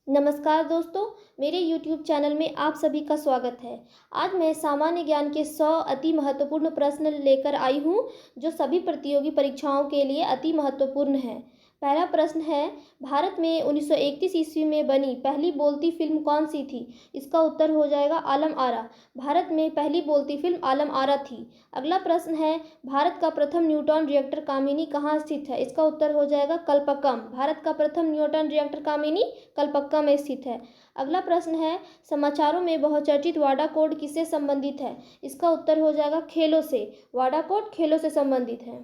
नमस्कार दोस्तों, मेरे YouTube चैनल में आप सभी का स्वागत है। आज मैं सामान्य ज्ञान के 100 अति महत्वपूर्ण प्रश्न लेकर आई हूँ, जो सभी प्रतियोगी परीक्षाओं के लिए अति महत्वपूर्ण है। पहला प्रश्न है, भारत में 1931 ईस्वी में बनी पहली बोलती फिल्म कौन सी थी? इसका उत्तर हो जाएगा आलम आरा। भारत में पहली बोलती फिल्म आलम आरा थी। अगला प्रश्न है, भारत का प्रथम न्यूट्रॉन रिएक्टर कामिनी कहाँ स्थित है? इसका उत्तर हो जाएगा कलपक्कम। भारत का प्रथम न्यूट्रॉन रिएक्टर कामिनी कलपक्कम में स्थित है। अगला प्रश्न है, समाचारों में बहुचर्चित वाडा कोड किससे संबंधित है? इसका उत्तर हो जाएगा खेलों से। वाडा कोड खेलों से संबंधित है।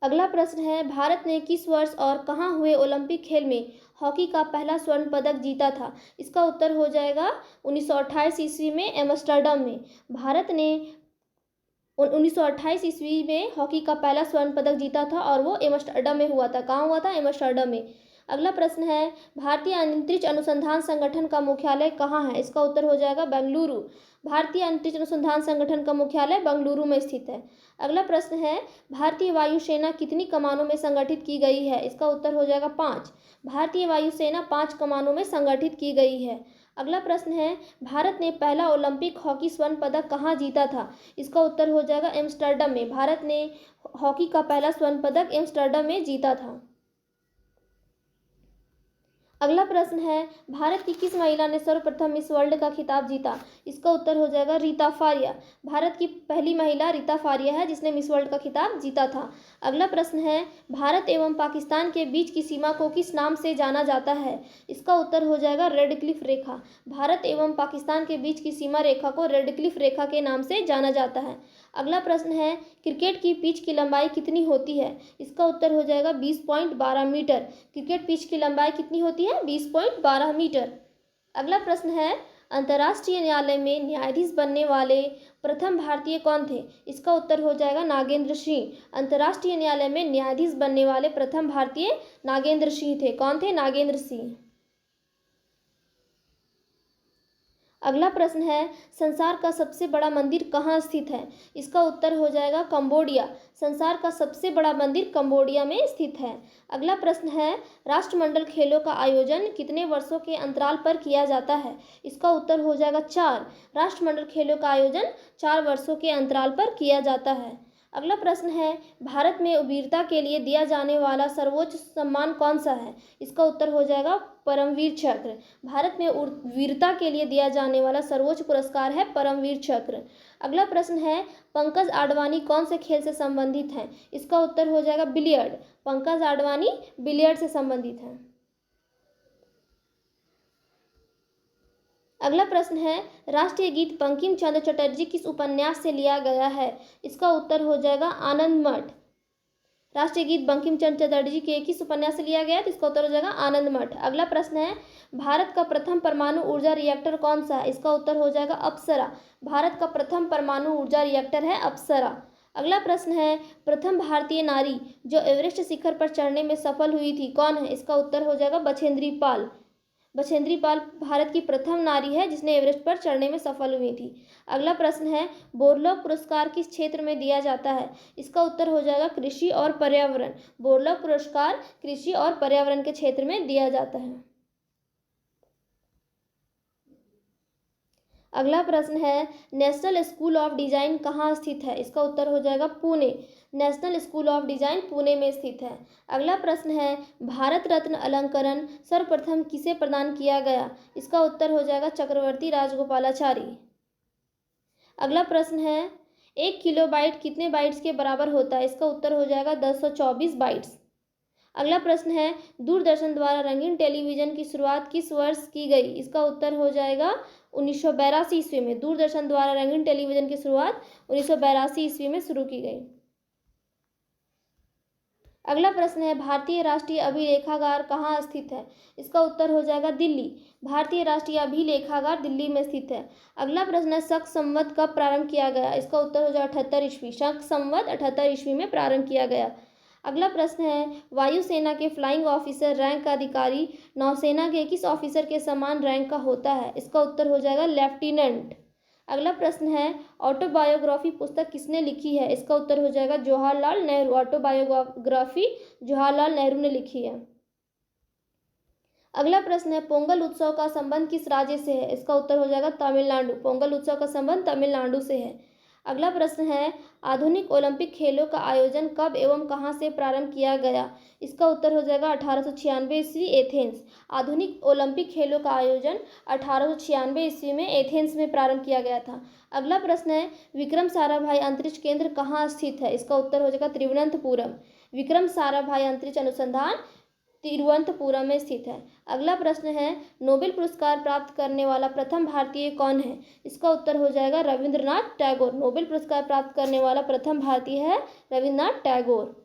अगला प्रश्न है, भारत ने किस वर्ष और कहाँ हुए ओलंपिक खेल में हॉकी का पहला स्वर्ण पदक जीता था? इसका उत्तर हो जाएगा 1928 ईस्वी में एम्स्टर्डम में। भारत ने 1928 ईस्वी में हॉकी का पहला स्वर्ण पदक जीता था और वो एम्स्टर्डम में हुआ था। कहाँ हुआ था? एम्स्टर्डम में। अगला प्रश्न है, भारतीय अंतरिक्ष अनुसंधान संगठन का मुख्यालय कहाँ है? इसका उत्तर हो जाएगा बेंगलुरु। भारतीय अंतरिक्ष अनुसंधान संगठन का मुख्यालय बेंगलुरु में स्थित है। अगला प्रश्न है, भारतीय वायुसेना कितनी कमानों में संगठित की गई है? इसका उत्तर हो जाएगा 5। भारतीय वायुसेना 5 कमानों में संगठित की गई है। अगला प्रश्न है, भारत ने पहला ओलंपिक हॉकी स्वर्ण पदक कहाँ जीता था? इसका उत्तर हो जाएगा एम्स्टर्डम में। भारत ने हॉकी का पहला स्वर्ण पदक एम्स्टर्डम में जीता था। अगला प्रश्न है, भारत की किस महिला ने सर्वप्रथम मिस वर्ल्ड का खिताब जीता? इसका उत्तर हो जाएगा रीता फारिया। भारत की पहली महिला रीता फारिया है जिसने मिस वर्ल्ड का खिताब जीता था। अगला प्रश्न है, भारत एवं पाकिस्तान के बीच की सीमा को किस नाम से जाना जाता है? इसका उत्तर हो जाएगा रेड क्लिफ रेखा। भारत एवं पाकिस्तान के बीच की सीमा रेखा को रेड क्लिफ रेखा के नाम से जाना जाता है। अगला प्रश्न है, क्रिकेट की पिच की लंबाई कितनी होती है? इसका उत्तर हो जाएगा 20.12 मीटर। क्रिकेट पिच की लंबाई कितनी होती है? 20.12 मीटर। अगला प्रश्न है, अंतर्राष्ट्रीय न्यायालय में न्यायाधीश बनने वाले प्रथम भारतीय कौन थे? इसका उत्तर हो जाएगा नागेंद्र सिंह। अंतर्राष्ट्रीय न्यायालय में न्यायाधीश बनने वाले प्रथम भारतीय नागेंद्र सिंह थे। कौन थे? नागेंद्र सिंह। अगला प्रश्न है, संसार का सबसे बड़ा मंदिर कहाँ स्थित है? इसका उत्तर हो जाएगा कंबोडिया। संसार का सबसे बड़ा मंदिर कंबोडिया में स्थित है। अगला प्रश्न है, राष्ट्रमंडल खेलों का आयोजन कितने वर्षों के अंतराल पर किया जाता है? इसका उत्तर हो जाएगा 4। राष्ट्रमंडल खेलों का आयोजन 4 वर्षों के अंतराल पर किया जाता है। अगला प्रश्न है, भारत में वीरता के लिए दिया जाने वाला सर्वोच्च सम्मान कौन सा है? इसका उत्तर हो जाएगा परमवीर चक्र। भारत में वीरता के लिए दिया जाने वाला सर्वोच्च पुरस्कार है परमवीर चक्र। अगला प्रश्न है, पंकज आडवाणी कौन से खेल से संबंधित हैं? इसका उत्तर हो जाएगा बिलियर्ड। पंकज आडवाणी बिलियर्ड से संबंधित हैं। अगला प्रश्न है, राष्ट्रीय गीत बंकिम चंद्र चटर्जी किस उपन्यास से लिया गया है? इसका उत्तर हो जाएगा आनंद मठ। राष्ट्रीय गीत बंकिम चंद्र चटर्जी के किस उपन्यास से लिया गया है? तो इसका उत्तर हो जाएगा आनंद मठ। अगला प्रश्न है, भारत का प्रथम परमाणु ऊर्जा रिएक्टर कौन सा है? इसका उत्तर हो जाएगा अप्सरा। भारत का प्रथम परमाणु ऊर्जा रिएक्टर है अप्सरा। अगला प्रश्न है, प्रथम भारतीय नारी जो एवरेस्ट शिखर पर चढ़ने में सफल हुई थी कौन है? इसका उत्तर हो जाएगा बछेंद्री पाल। बछेंद्री पाल भारत की प्रथम नारी है जिसने एवरेस्ट पर चढ़ने में सफल हुई थी। अगला प्रश्न है, बोरलॉग पुरस्कार किस क्षेत्र में दिया जाता है? इसका उत्तर हो जाएगा कृषि और पर्यावरण। बोरलॉग पुरस्कार कृषि और पर्यावरण के क्षेत्र में दिया जाता है। अगला प्रश्न है, नेशनल स्कूल ऑफ डिजाइन कहाँ स्थित है? इसका उत्तर हो जाएगा Pune. National school of design Pune में स्थित है। अगला प्रश्न है, भारत रत्न अलंकरण सर्वप्रथम किसे प्रदान किया गया? इसका उत्तर हो जाएगा चक्रवर्ती राजगोपालाचारी। अगला प्रश्न है, 1 किलोबाइट कितने बाइट्स के बराबर होता है? इसका उत्तर हो जाएगा 1024 बाइट्स। अगला प्रश्न है, दूरदर्शन द्वारा रंगीन टेलीविजन की शुरुआत किस वर्ष की गई? इसका उत्तर हो जाएगा 1982 ईस्वी में। दूरदर्शन द्वारा रंगीन टेलीविजन की शुरुआत 1982 ईस्वी में शुरू की गई। अगला प्रश्न है, भारतीय राष्ट्रीय अभिलेखागार कहाँ स्थित है? इसका उत्तर हो जाएगा दिल्ली। भारतीय राष्ट्रीय अभिलेखागार दिल्ली में स्थित है। अगला प्रश्न है, शक संवत कब प्रारंभ किया गया? इसका उत्तर हो जाएगा 78 ईस्वी। शक संवत 78 ईस्वी में प्रारंभ किया गया। अगला प्रश्न है, वायुसेना के फ्लाइंग ऑफिसर रैंक का अधिकारी नौसेना के किस ऑफिसर के समान रैंक का होता है? इसका उत्तर हो जाएगा लेफ्टिनेंट। अगला प्रश्न है, ऑटोबायोग्राफी पुस्तक किसने लिखी है? इसका उत्तर हो जाएगा जवाहरलाल नेहरू। ऑटोबायोग्राफी जवाहरलाल नेहरू ने लिखी है। अगला प्रश्न है, पोंगल उत्सव का संबंध किस राज्य से है? इसका उत्तर हो जाएगा तमिलनाडु। पोंगल उत्सव का संबंध तमिलनाडु से है। अगला प्रश्न है, आधुनिक ओलंपिक खेलों का आयोजन कब एवं कहाँ से प्रारंभ किया गया? इसका उत्तर हो जाएगा 1896 ईस्वी, एथेंस। आधुनिक ओलंपिक खेलों का आयोजन 1896 ईस्वी में एथेंस में प्रारंभ किया गया था। अगला प्रश्न है, विक्रम साराभाई अंतरिक्ष केंद्र कहाँ स्थित है? इसका उत्तर हो जाएगा तिरुवनंतपुरम। विक्रम साराभाई अंतरिक्ष अनुसंधान तिरुवनंतपुरम में स्थित है। अगला प्रश्न है, नोबेल पुरस्कार प्राप्त करने वाला प्रथम भारतीय कौन है? इसका उत्तर हो जाएगा रविंद्रनाथ टैगोर। नोबेल पुरस्कार प्राप्त करने वाला प्रथम भारतीय है रविंद्रनाथ टैगोर।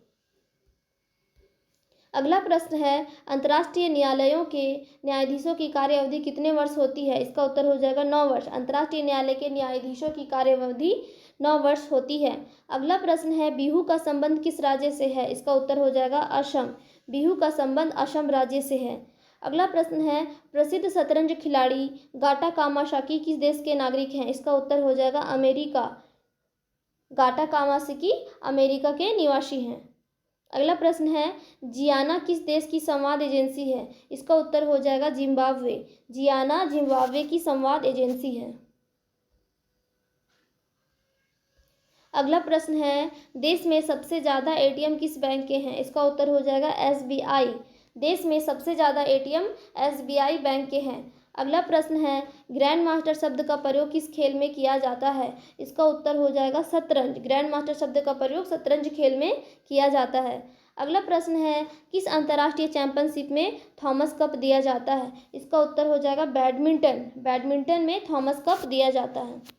अगला प्रश्न है, अंतर्राष्ट्रीय न्यायालयों के न्यायाधीशों की कार्यावधि कितने वर्ष होती है? इसका उत्तर हो जाएगा 9 वर्ष। अंतर्राष्ट्रीय न्यायालय के न्यायाधीशों की कार्यावधि 9 वर्ष होती है। अगला प्रश्न है, बिहू का संबंध किस राज्य से है? इसका उत्तर हो जाएगा असम। बिहू का संबंध असम राज्य से है। अगला प्रश्न है, प्रसिद्ध शतरंज खिलाड़ी गाटा कामासाकी किस देश के नागरिक हैं? इसका उत्तर हो जाएगा अमेरिका। गाटा कामासाकी अमेरिका के निवासी हैं। अगला प्रश्न है, जियाना किस देश की संवाद एजेंसी है? इसका उत्तर हो जाएगा जिम्बाब्वे। जियाना जिम्बाब्वे की संवाद एजेंसी है। अगला प्रश्न है, देश में सबसे ज़्यादा एटीएम किस बैंक के हैं? इसका उत्तर हो जाएगा एसबीआई। देश में सबसे ज़्यादा एटीएम एसबीआई बैंक के हैं। अगला प्रश्न है, ग्रैंड मास्टर शब्द का प्रयोग किस खेल में किया जाता है? इसका उत्तर हो जाएगा शतरंज। ग्रैंड मास्टर शब्द का प्रयोग शतरंज खेल में किया जाता है। अगला प्रश्न है, किस अंतर्राष्ट्रीय चैंपियनशिप में थॉमस कप दिया जाता है? इसका उत्तर हो जाएगा बैडमिंटन। बैडमिंटन में थॉमस कप दिया जाता है।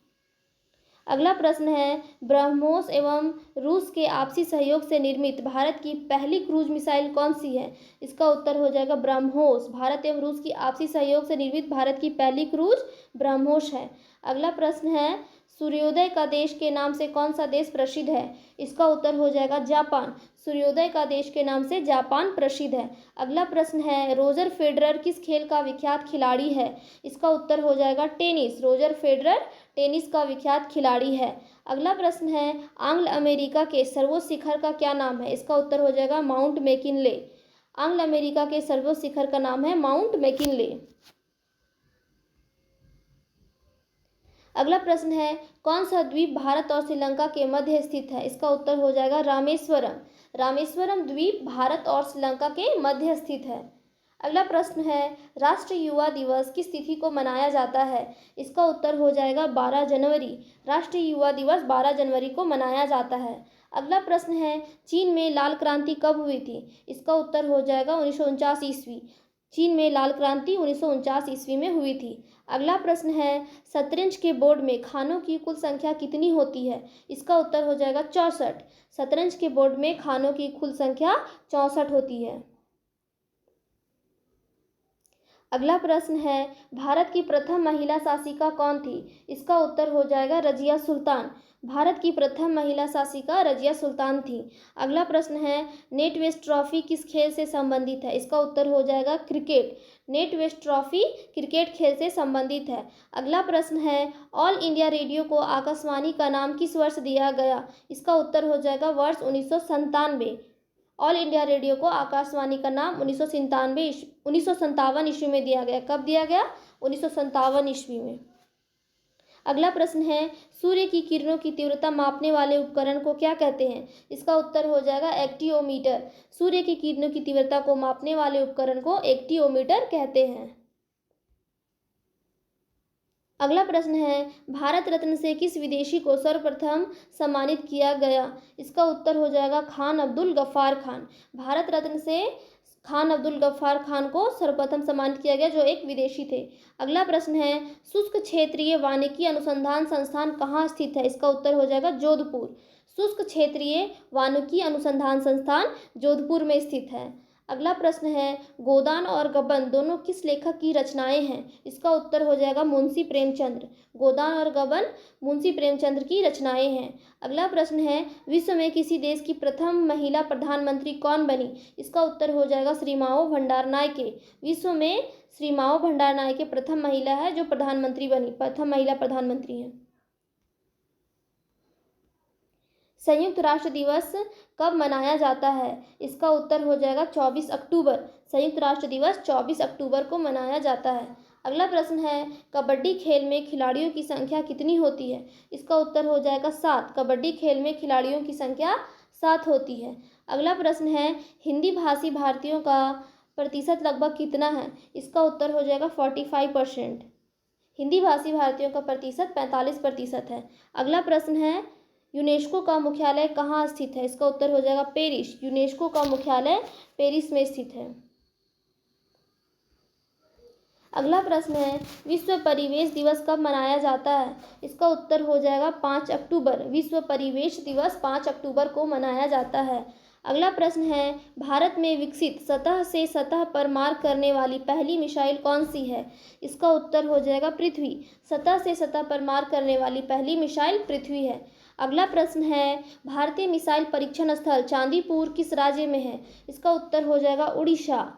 अगला प्रश्न है, ब्रह्मोस एवं रूस के आपसी सहयोग से निर्मित भारत की पहली क्रूज मिसाइल कौन सी है? इसका उत्तर हो जाएगा ब्रह्मोस। भारत एवं रूस की आपसी सहयोग से निर्मित भारत की पहली क्रूज ब्रह्मोस है। अगला प्रश्न है, सूर्योदय का देश के नाम से कौन सा देश प्रसिद्ध है? इसका उत्तर हो जाएगा जापान। सूर्योदय का देश के नाम से जापान प्रसिद्ध है। अगला प्रश्न है, रोजर फेडरर किस खेल का विख्यात खिलाड़ी है? इसका उत्तर हो जाएगा टेनिस। रोजर फेडरर टेनिस का विख्यात खिलाड़ी है। अगला प्रश्न है, आंग्ल अमेरिका के सर्वोच्च शिखर का क्या नाम है? इसका उत्तर हो जाएगा माउंट मैकिनले। आंग्ल अमेरिका के सर्वोच्च शिखर का नाम है माउंट मैकिनले। अगला प्रश्न है, कौन सा द्वीप भारत और श्रीलंका के मध्य स्थित है? इसका उत्तर हो जाएगा रामेश्वरम। रामेश्वरम द्वीप भारत और श्रीलंका के मध्य स्थित है। अगला प्रश्न है, राष्ट्रीय युवा दिवस किस तिथि को मनाया जाता है? इसका उत्तर हो जाएगा 12 जनवरी। राष्ट्रीय युवा दिवस 12 जनवरी को मनाया जाता है। अगला प्रश्न है, चीन में लाल क्रांति कब हुई थी? इसका उत्तर हो जाएगा 1949 ईस्वी। चीन में लाल क्रांति 1949 ईस्वी में हुई थी। अगला प्रश्न है, शतरंज के बोर्ड में खानों की कुल संख्या कितनी होती है? इसका उत्तर हो जाएगा 64। शतरंज के बोर्ड में खानों की कुल संख्या 64 होती है। अगला प्रश्न है, भारत की प्रथम महिला शासिका कौन थी? इसका उत्तर हो जाएगा रजिया सुल्तान। भारत की प्रथम महिला शासिका रजिया सुल्तान थी। अगला प्रश्न है, नेट वेस्ट ट्रॉफी किस खेल से संबंधित है? इसका उत्तर हो जाएगा cricket. NatWest trophy cricket खेल से संबंधित है। अगला प्रश्न है, ऑल इंडिया रेडियो को आकाशवाणी का नाम किस वर्ष दिया गया? इसका उत्तर हो जाएगा वर्ष 1997। ऑल इंडिया रेडियो को आकाशवाणी का नाम 1957 ईस्वी में दिया गया। कब दिया गया? 1957 ईस्वी में। अगला प्रश्न है, सूर्य की किरणों की तीव्रता मापने वाले उपकरण को क्या कहते हैं? इसका उत्तर हो जाएगा एक्टियोमीटर। सूर्य की किरणों की तीव्रता को मापने वाले उपकरण को एक्टियोमीटर कहते हैं। अगला प्रश्न है, भारत रत्न से किस विदेशी को सर्वप्रथम सम्मानित किया गया? इसका उत्तर हो जाएगा खान अब्दुल गफ्फार खान। भारत रत्न से खान अब्दुल गफ्फार खान को सर्वप्रथम सम्मानित किया गया, जो एक विदेशी थे। अगला प्रश्न है, शुष्क क्षेत्रीय वानिकी अनुसंधान संस्थान कहाँ स्थित है? इसका उत्तर हो जाएगा जोधपुर। शुष्क क्षेत्रीय वानिकी अनुसंधान संस्थान जोधपुर में स्थित है। अगला प्रश्न है, गोदान और गबन दोनों किस लेखक की रचनाएं हैं? इसका उत्तर हो जाएगा मुंशी प्रेमचंद्र। गोदान और गबन मुंशी प्रेमचंद्र की रचनाएं हैं। अगला प्रश्न है, विश्व में किसी देश की प्रथम महिला प्रधानमंत्री कौन बनी? इसका उत्तर हो जाएगा श्री माओ भंडारनायके। विश्व में श्री माओ भंडारनायके प्रथम महिला है जो प्रधानमंत्री बनी, प्रथम महिला प्रधानमंत्री हैं। संयुक्त राष्ट्र दिवस कब मनाया जाता है? इसका उत्तर हो जाएगा 24 अक्टूबर। संयुक्त राष्ट्र दिवस 24 अक्टूबर को मनाया जाता है। अगला प्रश्न है, कबड्डी खेल में खिलाड़ियों की संख्या कितनी होती है? इसका उत्तर हो जाएगा 7। कबड्डी खेल में खिलाड़ियों की संख्या 7 होती है। अगला प्रश्न है, हिंदी भाषी भारतीयों का प्रतिशत लगभग कितना है? इसका उत्तर हो जाएगा 45%। हिंदी भाषी भारतीयों का प्रतिशत 45% है। अगला प्रश्न है, यूनेस्को का मुख्यालय कहाँ स्थित है? इसका उत्तर हो जाएगा पेरिस। यूनेस्को का मुख्यालय पेरिस में स्थित है। अगला प्रश्न है, विश्व परिवेश दिवस कब मनाया जाता है? इसका उत्तर हो जाएगा 5 अक्टूबर। विश्व परिवेश दिवस 5 अक्टूबर को मनाया जाता है। अगला प्रश्न है, भारत में विकसित सतह से सतह पर मार करने वाली पहली मिसाइल कौन सी है? इसका उत्तर हो जाएगा पृथ्वी। सतह से सतह पर मार करने वाली पहली मिसाइल पृथ्वी है। अगला प्रश्न है, भारतीय मिसाइल परीक्षण स्थल चांदीपुर किस राज्य में है? इसका उत्तर हो जाएगा उड़ीसा।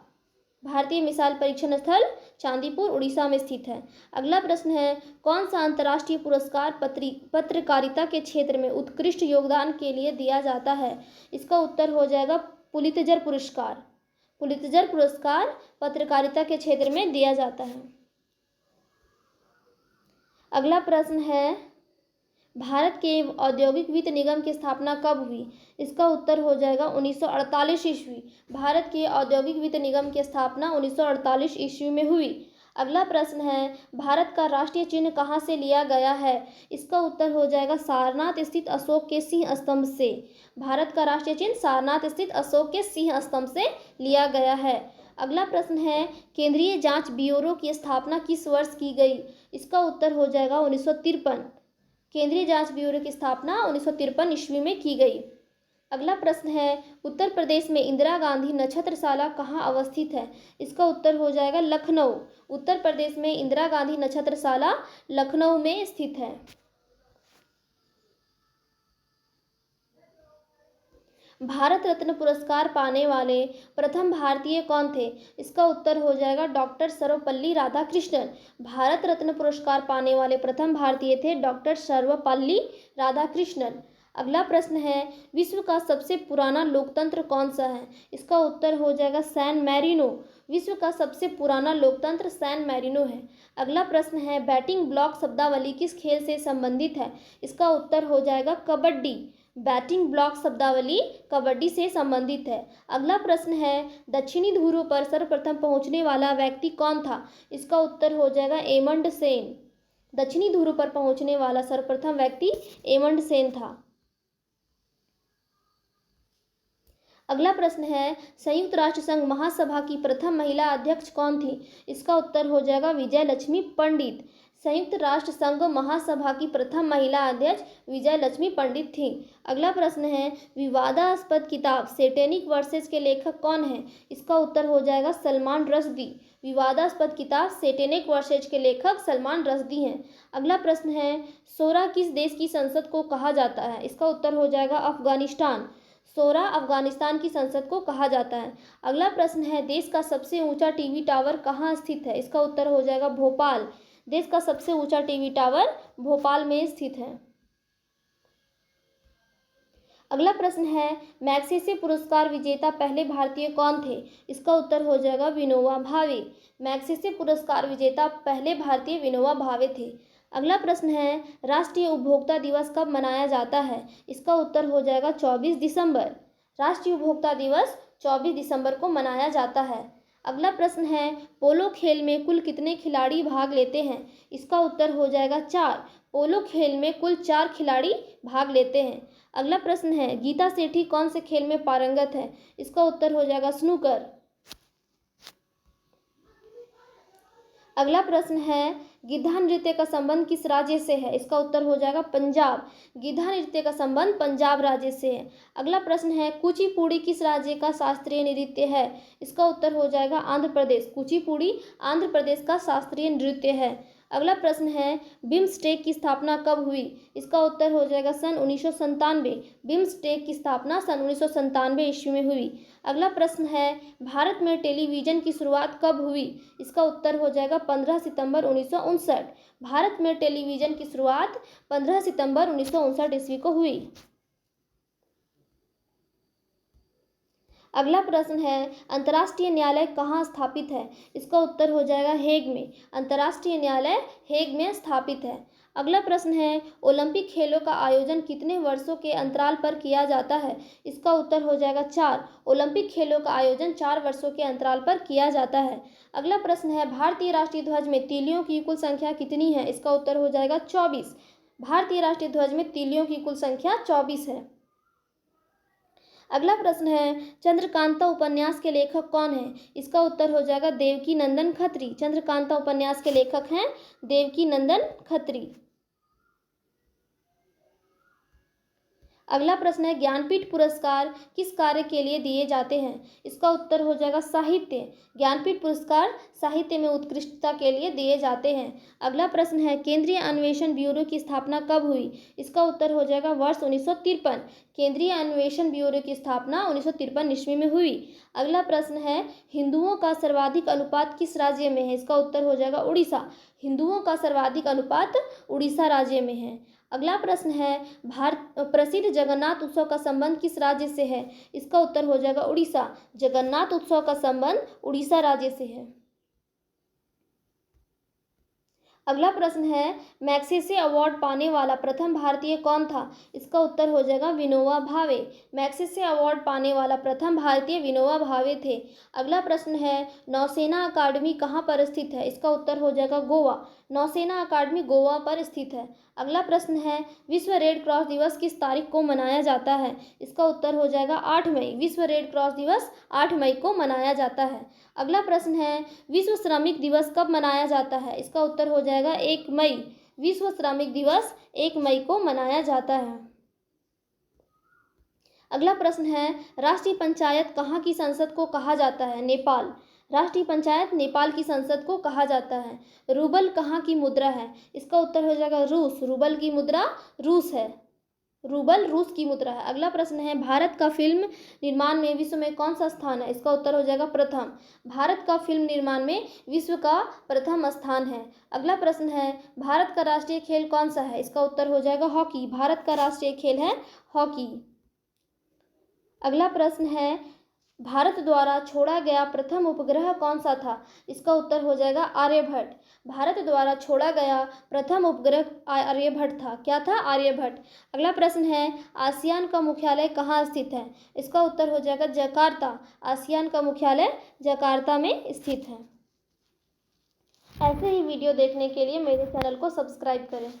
भारतीय मिसाइल परीक्षण स्थल चांदीपुर उड़ीसा में स्थित है। अगला प्रश्न है, कौन सा अंतर्राष्ट्रीय पुरस्कार पत्रकारिता के क्षेत्र में उत्कृष्ट योगदान के लिए दिया जाता है? इसका उत्तर हो जाएगा पुलित्जर पुरस्कार। पुलित्जर पुरस्कार पत्रकारिता के क्षेत्र में दिया जाता है। अगला प्रश्न है, भारत के औद्योगिक वित्त निगम की स्थापना कब हुई? इसका उत्तर हो जाएगा 1948 ईस्वी। भारत के औद्योगिक वित्त निगम की स्थापना 1948 ईस्वी में हुई। अगला प्रश्न है, भारत का राष्ट्रीय चिन्ह कहाँ से लिया गया है? इसका उत्तर हो जाएगा सारनाथ स्थित अशोक के सिंह स्तंभ से। भारत का राष्ट्रीय चिन्ह सारनाथ स्थित अशोक के सिंह स्तंभ से लिया गया है। अगला प्रश्न है, केंद्रीय जांच ब्यूरो की स्थापना किस वर्ष की गई? इसका उत्तर हो जाएगा 1953। केंद्रीय जांच ब्यूरो की स्थापना 1953 ईस्वी में की गई। अगला प्रश्न है, उत्तर प्रदेश में इंदिरा गांधी नक्षत्रशाला कहाँ अवस्थित है? इसका उत्तर हो जाएगा लखनऊ। उत्तर प्रदेश में इंदिरा गांधी नक्षत्रशाला लखनऊ में स्थित है। भारत रत्न पुरस्कार पाने वाले प्रथम भारतीय कौन थे? इसका उत्तर हो जाएगा डॉक्टर सर्वपल्ली राधाकृष्णन। भारत रत्न पुरस्कार पाने वाले प्रथम भारतीय थे डॉक्टर सर्वपल्ली राधाकृष्णन। अगला प्रश्न है, विश्व का सबसे पुराना लोकतंत्र कौन सा है? इसका उत्तर हो जाएगा सैन मैरिनो। विश्व का सबसे पुराना लोकतंत्र सैन मैरिनो है। अगला प्रश्न है, बैटिंग ब्लॉक शब्दावली किस खेल से संबंधित है? इसका उत्तर हो जाएगा कबड्डी। बैटिंग ब्लॉक शब्दावली कबड्डी से संबंधित है। अगला प्रश्न है, दक्षिणी ध्रुव पर सर्वप्रथम पहुंचने वाला व्यक्ति कौन था? इसका उत्तर हो जाएगा एमंड सेन। दक्षिणी ध्रुव पर पहुंचने वाला सर्वप्रथम व्यक्ति एमंड सेन था। अगला प्रश्न है, संयुक्त राष्ट्र संघ महासभा की प्रथम महिला अध्यक्ष कौन थी? इसका उत्तर हो जाएगा विजय लक्ष्मी पंडित। संयुक्त राष्ट्र संघ महासभा की प्रथम महिला अध्यक्ष विजय लक्ष्मी पंडित थी। अगला प्रश्न है, विवादास्पद किताब सैटेनिक वर्सेज के लेखक कौन है? इसका उत्तर हो जाएगा सलमान रश्दी। विवादास्पद किताब सैटेनिक वर्सेज के लेखक सलमान रश्दी हैं। अगला प्रश्न है, सोरा किस देश की संसद को कहा जाता है? इसका उत्तर हो जाएगा अफगानिस्तान। सोरा अफगानिस्तान की संसद को कहा जाता है। अगला प्रश्न है, देश का सबसे ऊंचा टीवी टावर कहाँ स्थित है? इसका उत्तर हो जाएगा भोपाल। देश का सबसे ऊंचा टीवी टावर भोपाल में स्थित है। अगला प्रश्न है, मैग्सेसे पुरस्कार विजेता पहले भारतीय कौन थे? इसका उत्तर हो जाएगा विनोबा भावे। मैग्सेसे पुरस्कार विजेता पहले भारतीय विनोबा भावे थे। अगला प्रश्न है, राष्ट्रीय उपभोक्ता दिवस कब मनाया जाता है? इसका उत्तर हो जाएगा 24 दिसंबर। राष्ट्रीय उपभोक्ता दिवस 24 दिसंबर को मनाया जाता है। अगला प्रश्न है, पोलो खेल में कुल कितने खिलाड़ी भाग लेते हैं? इसका उत्तर हो जाएगा 4। पोलो खेल में कुल 4 खिलाड़ी भाग लेते हैं। अगला प्रश्न है, गीता सेठी कौन से खेल में पारंगत है? इसका उत्तर हो जाएगा स्नूकर। अगला प्रश्न है, गिद्धा नृत्य का संबंध किस राज्य से है? इसका उत्तर हो जाएगा पंजाब। गिद्धा नृत्य का संबंध पंजाब राज्य से है। अगला प्रश्न है, कुचिपुड़ी किस राज्य का शास्त्रीय नृत्य है? इसका उत्तर हो जाएगा आंध्र प्रदेश। कुचिपुड़ी आंध्र प्रदेश का शास्त्रीय नृत्य है। अगला प्रश्न है, बिम्स्टेक की स्थापना कब हुई? इसका उत्तर हो जाएगा सन 1997। बिम्स्टेक की स्थापना सन 1997 ईस्वी में हुई। अगला प्रश्न है, भारत में टेलीविज़न की शुरुआत कब हुई? इसका उत्तर हो जाएगा 15 सितंबर 1959। भारत में टेलीविज़न की शुरुआत 15 सितंबर 1959 ईस्वी को हुई। अगला प्रश्न है, अंतर्राष्ट्रीय न्यायालय कहाँ स्थापित है? इसका उत्तर हो जाएगा हेग में। अंतर्राष्ट्रीय न्यायालय हेग में स्थापित है। अगला प्रश्न है, ओलंपिक खेलों का आयोजन कितने वर्षों के अंतराल पर किया जाता है? इसका उत्तर हो जाएगा 4। ओलंपिक खेलों का आयोजन 4 वर्षों के अंतराल पर किया जाता है। अगला प्रश्न है, भारतीय राष्ट्रीय ध्वज में तीलियों की कुल संख्या कितनी है? इसका उत्तर हो जाएगा 24। भारतीय राष्ट्रीय ध्वज में तीलियों की कुल संख्या 24 है। अगला प्रश्न है, चंद्रकांता उपन्यास के लेखक कौन है? इसका उत्तर हो जाएगा देवकी नंदन खत्री। चंद्रकांता उपन्यास के लेखक हैं देवकी नंदन खत्री। अगला प्रश्न है, ज्ञानपीठ पुरस्कार किस कार्य के लिए दिए जाते हैं? इसका उत्तर हो जाएगा साहित्य। ज्ञानपीठ पुरस्कार साहित्य में उत्कृष्टता के लिए दिए जाते हैं। अगला प्रश्न है, केंद्रीय अन्वेषण ब्यूरो की स्थापना कब हुई? इसका उत्तर हो जाएगा वर्ष 1953। केंद्रीय अन्वेषण ब्यूरो की स्थापना 1953 ईस्वी में हुई। अगला प्रश्न है, हिंदुओं का सर्वाधिक अनुपात किस राज्य में है? इसका उत्तर हो जाएगा उड़ीसा। हिंदुओं का सर्वाधिक अनुपात उड़ीसा राज्य में है। अगला प्रश्न है, भारत प्रसिद्ध जगन्नाथ उत्सव का संबंध किस राज्य से है? इसका उत्तर हो जाएगा उड़ीसा। जगन्नाथ उत्सव का संबंध उड़ीसा राज्य से है। अगला प्रश्न है, मैग्सेसे अवार्ड पाने वाला प्रथम भारतीय कौन था? इसका उत्तर हो जाएगा विनोबा भावे। मैग्सेसे अवार्ड पाने वाला प्रथम भारतीय विनोबा भावे थे। अगला प्रश्न है, नौसेना अकादमी कहाँ पर स्थित है? इसका उत्तर हो जाएगा गोवा। नौसेना अकादमी गोवा पर स्थित है। अगला प्रश्न है, विश्व रेड क्रॉस दिवस किस तारीख को मनाया जाता है? इसका उत्तर हो जाएगा 8 मई। विश्व रेड क्रॉस दिवस 8 मई को मनाया जाता है। अगला प्रश्न है, विश्व श्रमिक दिवस कब मनाया जाता है? इसका उत्तर हो जाएगा 1 मई। विश्व श्रमिक दिवस 1 मई को मनाया जाता है। अगला प्रश्न है, राष्ट्रीय पंचायत कहाँ की संसद को कहा जाता है? नेपाल। राष्ट्रीय पंचायत नेपाल की संसद को कहा जाता है। रूबल कहाँ की मुद्रा है? इसका उत्तर हो जाएगा रूस। रूबल की मुद्रा रूस है। रूबल रूस की मुद्रा है। अगला प्रश्न है, भारत का फिल्म निर्माण में विश्व में कौन सा स्थान है? इसका उत्तर हो जाएगा प्रथम। भारत का फिल्म निर्माण में विश्व का प्रथम स्थान है। अगला प्रश्न है, भारत का राष्ट्रीय खेल कौन सा है? इसका उत्तर हो जाएगा हॉकी। भारत का राष्ट्रीय खेल है हॉकी। अगला प्रश्न है, भारत द्वारा छोड़ा गया प्रथम उपग्रह कौन सा था? इसका उत्तर हो जाएगा आर्यभट्ट। भारत द्वारा छोड़ा गया प्रथम उपग्रह आर्यभट्ट था। क्या था? आर्यभट्ट। अगला प्रश्न है, आसियान का मुख्यालय कहाँ स्थित है? इसका उत्तर हो जाएगा जकार्ता। आसियान का मुख्यालय जकार्ता में स्थित है। ऐसे ही वीडियो देखने के लिए मेरे चैनल को सब्सक्राइब करें।